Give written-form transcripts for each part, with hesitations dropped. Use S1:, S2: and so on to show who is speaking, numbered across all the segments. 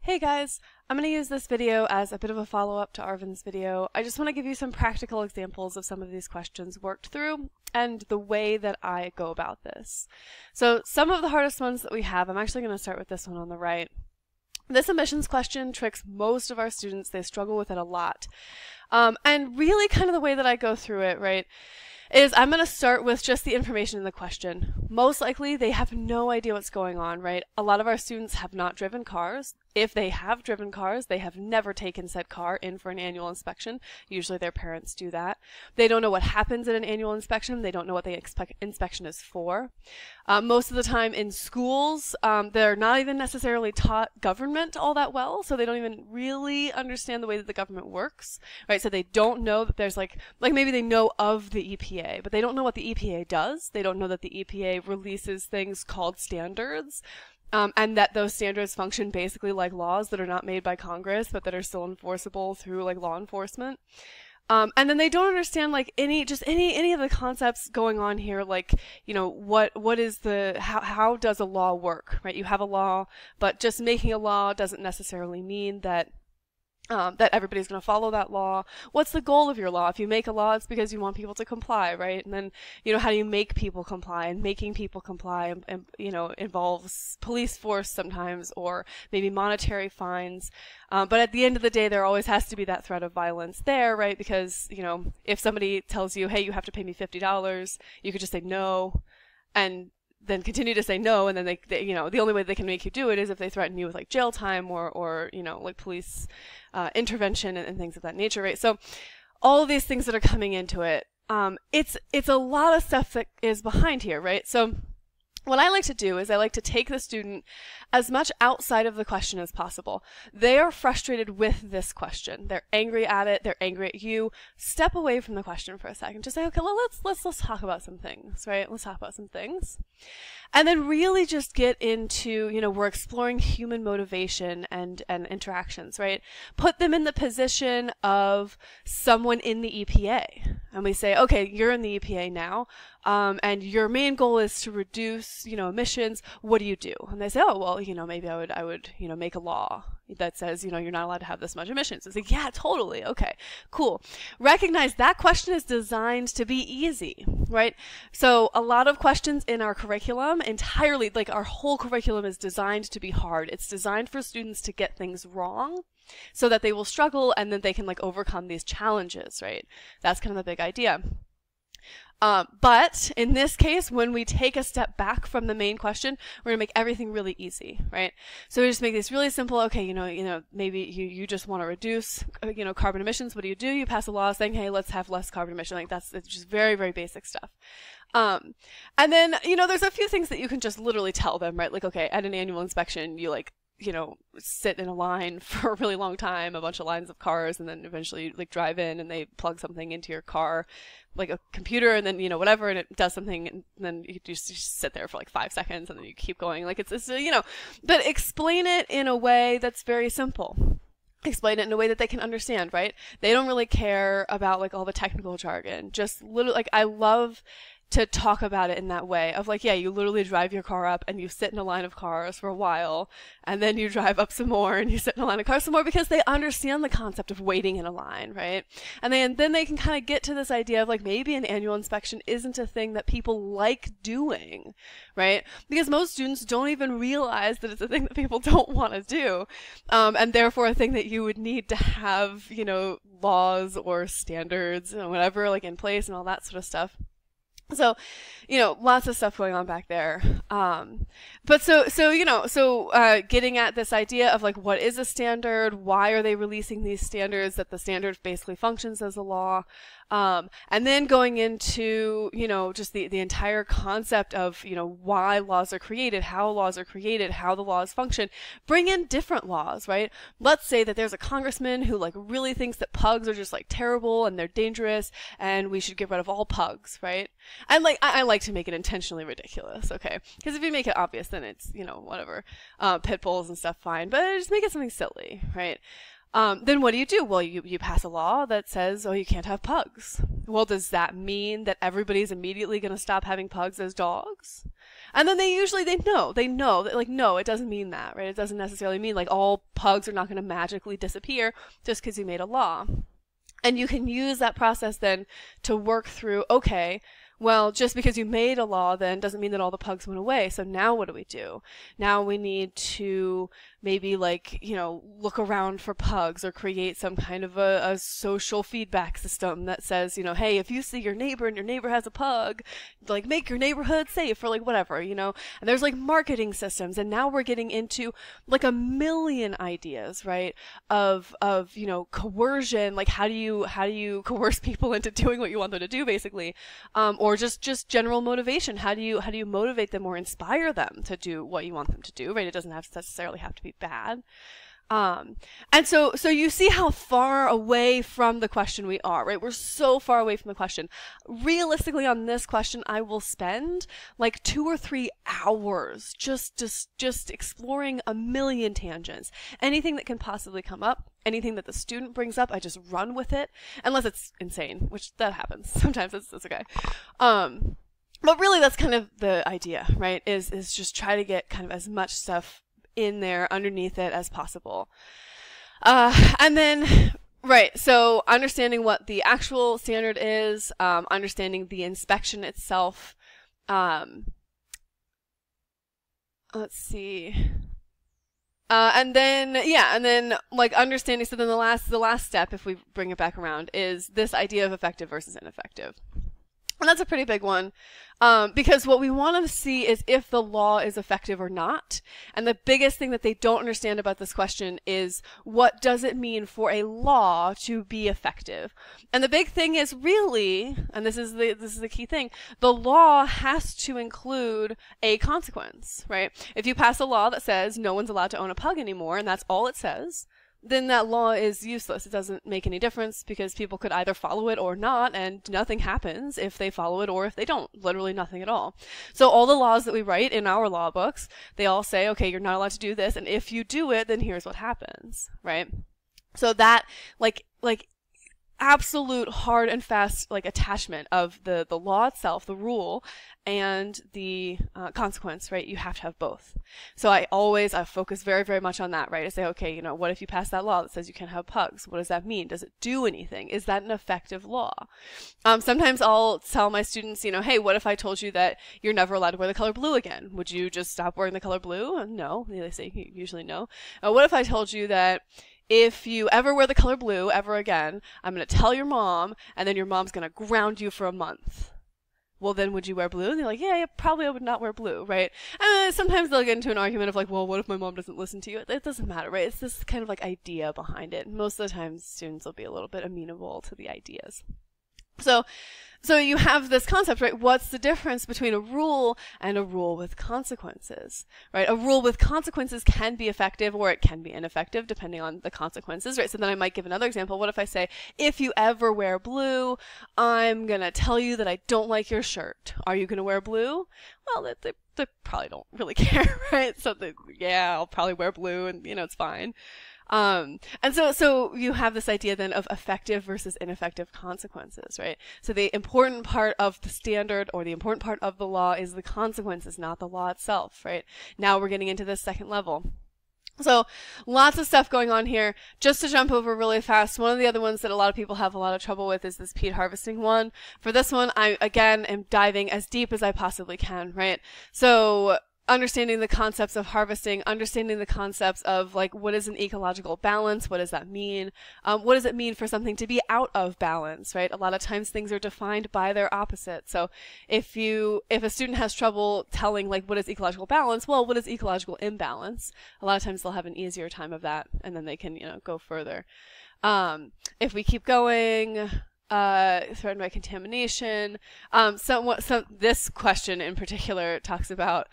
S1: Hey guys, I'm going to use this video as a bit of a follow-up to Arvin's video. I just want to give you some practical examples of some of these questions worked through and the way that I go about this. So some of the hardest ones that we have, I'm actually going to start with this one on the right. This emissions question tricks most of our students. They struggle with it a lot. And really kind of the way that I go through it, right, is I'm going to start with just the information in the question. Most likely they have no idea what's going on, right? A lot of our students have not driven cars. If they have driven cars, they have never taken said car in for an annual inspection. Usually their parents do that. They don't know what happens at an annual inspection. They don't know what the inspection is for. Most of the time in schools, they're not even necessarily taught government all that well, so they don't even really understand the way that the government works, right? So they don't know that there's like maybe they know of the EPA, but they don't know what the EPA does. They don't know that the EPA releases things called standards. And that those standards function basically like laws that are not made by Congress, but that are still enforceable through like law enforcement. And then they don't understand like any of the concepts going on here, like, you know, what is how does a law work, right? You have a law, but just making a law doesn't necessarily mean that that everybody's going to follow that law. What's the goal of your law? If you make a law, it's because you want people to comply, right? And then, you know, how do you make people comply? And making people comply, you know, involves police force sometimes, or maybe monetary fines. But at the end of the day, there always has to be that threat of violence there, right? Because, you know, if somebody tells you, hey, you have to pay me $50, you could just say no, and then continue to say no, and then they you know, the only way they can make you do it is if they threaten you with like jail time or you know, like police intervention and things of that nature, right? So all of these things that are coming into it, it's a lot of stuff that is behind here, right? So what I like to do is I like to take the student as much outside of the question as possible. They are frustrated with this question. They're angry at it. They're angry at you. Step away from the question for a second. Just say, okay, well, let's talk about some things, right? Let's talk about some things. And then really just get into, you know, we're exploring human motivation and interactions, right? Put them in the position of someone in the EPA. And we say, okay, you're in the EPA now, and your main goal is to reduce, you know, emissions. What do you do? And they say, oh, well, you know, maybe I would, you know, make a law that says, you know, you're not allowed to have this much emissions. It's like, yeah, totally. Okay, cool. Recognize that question is designed to be easy, right? So a lot of questions in our curriculum entirely, like our whole curriculum is designed to be hard. It's designed for students to get things wrong so that they will struggle and then they can like overcome these challenges, right? That's kind of the big idea. But in this case, when we take a step back from the main question, we're going to make everything really easy, right? So we just make this really simple. Okay, you know, maybe you just want to reduce, you know, carbon emissions. What do? You pass a law saying, hey, let's have less carbon emission. Like it's just very, very basic stuff. And then, you know, there's a few things that you can just literally tell them, right? Like, okay, at an annual inspection, you like, you know, sit in a line for a really long time, a bunch of lines of cars, and then eventually you like drive in and they plug something into your car, like a computer, and then, you know, whatever, and it does something, and then you just sit there for like 5 seconds and then you keep going. Like it's you know, but explain it in a way that's very simple. Explain it in a way that they can understand, right? They don't really care about like all the technical jargon. Just literally, like, I love to talk about it in that way of like, yeah, you literally drive your car up and you sit in a line of cars for a while, and then you drive up some more and you sit in a line of cars some more, because they understand the concept of waiting in a line, right? And then they can kind of get to this idea of like, maybe an annual inspection isn't a thing that people like doing, right? Because most students don't even realize that it's a thing that people don't want to do, and therefore a thing that you would need to have, you know, laws or standards and whatever like in place and all that sort of stuff. So, you know, lots of stuff going on back there. But so, you know, getting at this idea of like, what is a standard? Why are they releasing these standards? That the standard basically functions as a law. And then going into, you know, just the entire concept of, you know, why laws are created, how laws are created, how the laws function. Bring in different laws, right? Let's say that there's a congressman who like really thinks that pugs are just like terrible and they're dangerous and we should get rid of all pugs, right? And like, I like to make it intentionally ridiculous, okay? Because if you make it obvious, then it's, you know, whatever. Pit bulls and stuff, fine. But just make it something silly, right? Then what do? Well, you pass a law that says, oh, you can't have pugs. Well, does that mean that everybody's immediately going to stop having pugs as dogs? And then they know that, like, no, it doesn't mean that, right? It doesn't necessarily mean like all pugs are not going to magically disappear just because you made a law. And you can use that process then to work through, okay, well, just because you made a law then doesn't mean that all the pugs went away. So now what do we do? Now we need to maybe, like, you know, look around for pugs or create some kind of a social feedback system that says, you know, hey, if you see your neighbor and your neighbor has a pug, like, make your neighborhood safe, or like whatever, you know. And there's like marketing systems, and now we're getting into like a million ideas, right? Of you know, coercion, like how do you coerce people into doing what you want them to do, basically, or just general motivation. How do you motivate them or inspire them to do what you want them to do, right? It doesn't necessarily have to be bad. And so you see how far away from the question we are, right? We're so far away from the question. Realistically, on this question, I will spend like 2 or 3 hours just exploring a million tangents. Anything that can possibly come up, anything that the student brings up, I just run with it, unless it's insane, which that happens. Sometimes it's okay. But really, that's kind of the idea, right? Is just try to get kind of as much stuff in there underneath it as possible. And then, right, so understanding what the actual standard is, understanding the inspection itself. Let's see. And then like understanding, so then the last step, if we bring it back around, is this idea of effective versus ineffective. And that's a pretty big one, because what we want to see is if the law is effective or not. And the biggest thing that they don't understand about this question is, what does it mean for a law to be effective? And the big thing is, really, and this is the key thing, the law has to include a consequence, right? If you pass a law that says no one's allowed to own a pug anymore, and that's all it says, then that law is useless. It doesn't make any difference, because people could either follow it or not, and nothing happens if they follow it or if they don't. Literally nothing at all. So all the laws that we write in our law books, they all say, okay, you're not allowed to do this, and if you do it, then here's what happens, right? So that, like absolute hard and fast, like, attachment of the law itself, the rule, and the consequence, right? You have to have both. So I focus very, very much on that, right? I say, okay, you know, what if you pass that law that says you can't have pugs? What does that mean? Does it do anything? Is that an effective law? Sometimes I'll tell my students, you know, hey, what if I told you that you're never allowed to wear the color blue again? Would you just stop wearing the color blue? No. They say usually no. What if I told you that if you ever wear the color blue ever again, I'm going to tell your mom, and then your mom's going to ground you for a month? Well, then would you wear blue? And they're like, yeah, probably I would not wear blue, right? And sometimes they'll get into an argument of like, well, what if my mom doesn't listen to you? It doesn't matter, right? It's this kind of like idea behind it. Most of the time, students will be a little bit amenable to the ideas. So you have this concept, right? What's the difference between a rule and a rule with consequences, right? A rule with consequences can be effective or it can be ineffective depending on the consequences, right? So then I might give another example. What if I say, if you ever wear blue, I'm going to tell you that I don't like your shirt. Are you going to wear blue? Well, they probably don't really care, right? So yeah, I'll probably wear blue and, you know, it's fine. And so you have this idea then of effective versus ineffective consequences, right? So the important part of the standard or the important part of the law is the consequences, not the law itself, right? Now we're getting into this second level. So lots of stuff going on here. Just to jump over really fast, one of the other ones that a lot of people have a lot of trouble with is this peat harvesting one. For this one, I, again, am diving as deep as I possibly can, right? So understanding the concepts of harvesting, understanding the concepts of like what is an ecological balance, what does that mean? What does it mean for something to be out of balance, right? A lot of times things are defined by their opposite. So if a student has trouble telling like what is ecological balance, well, what is ecological imbalance? A lot of times they'll have an easier time of that, and then they can, you know, go further. If we keep going, threatened by contamination. This question in particular talks about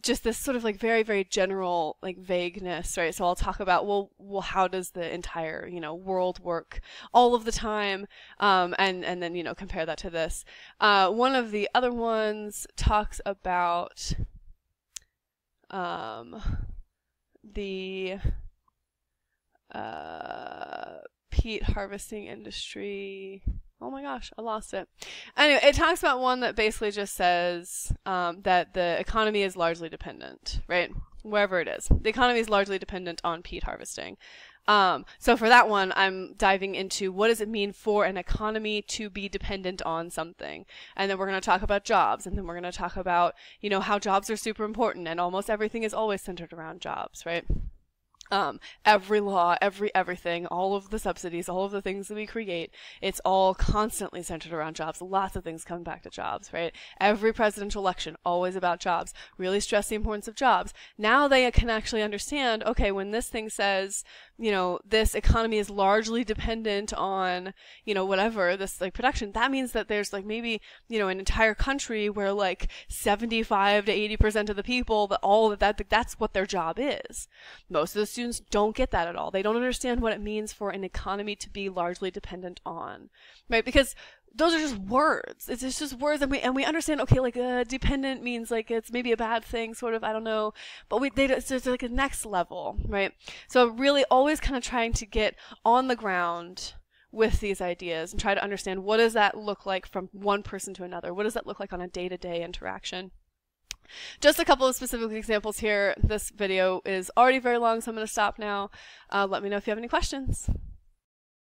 S1: just this sort of like very, very general like vagueness, right? So I'll talk about, well, how does the entire, you know, world work all of the time? And then, you know, compare that to this. One of the other ones talks about the peat harvesting industry. Oh my gosh, I lost it. Anyway, it talks about one that basically just says that the economy is largely dependent, right? Wherever it is. The economy is largely dependent on peat harvesting. So for that one, I'm diving into what does it mean for an economy to be dependent on something. And then we're going to talk about jobs, and then we're going to talk about, you know, how jobs are super important, and almost everything is always centered around jobs, right? Every law, everything, all of the subsidies, all of the things that we create, it's all constantly centered around jobs. Lots of things come back to jobs, right? Every presidential election, always about jobs. Really stress the importance of jobs. Now they can actually understand, okay, when this thing says, you know, this economy is largely dependent on, you know, whatever, this like production, that means that there's like maybe, you know, an entire country where like 75 to 80% of the people, that's what their job is. Most of the students don't get that at all. They don't understand what it means for an economy to be largely dependent on, right? Because those are just words. It's just words, and we understand. Okay, like dependent means like it's maybe a bad thing, sort of. I don't know, but it's just like a next level, right? So really, always kind of trying to get on the ground with these ideas and try to understand what does that look like from one person to another. What does that look like on a day-to-day interaction? Just a couple of specific examples here. This video is already very long, so I'm going to stop now. Let me know if you have any questions.